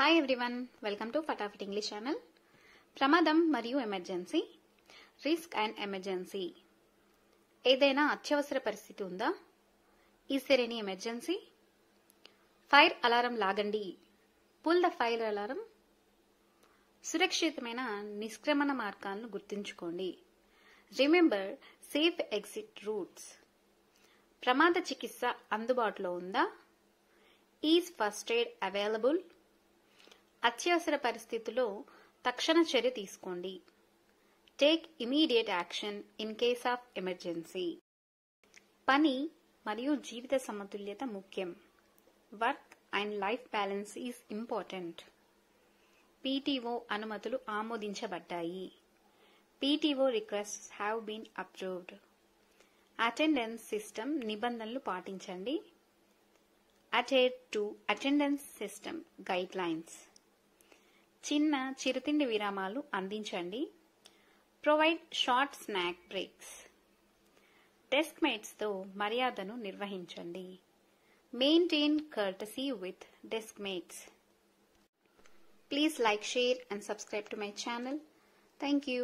Hi everyone, welcome to Fatafat English channel. ప్రమాదం మరియు emergency, risk and emergency. ఏదైనా అత్యవసర పరిస్థితి ఉందా? Is there any emergency? Fire alarm లాగండి, పుల్ ద ఫైర్ అలారం. సురక్షితమైన నిష్క్రమణ మార్గాలను గుర్తుంచుకోండి. Remember safe exit routes. ప్రమాద చికిత్స అందుబాటులో ఉందా? Is first aid available? అత్యవసర పరిస్థితుల్లో తక్షణ చర్య తీసుకోండి. Take immediate action in case of emergency. పని మరియు జీవిత సమతుల్యత ముఖ్యం. Work and life balance is important. PTO అనుమతులు ఆమోదించబడ్డాయి. PTO requests have been approved. Attendance system నిబంధనలు పాటించండి. Adhere to attendance system guide lines. చిన్న చిరుతిండి విరామాలు అందించండి. Provide short snack breaks. Desk మేట్స్తో మర్యాదను నిర్వహించండి. Maintain courtesy with desk mates. Please like, share and subscribe to my channel. Thank you.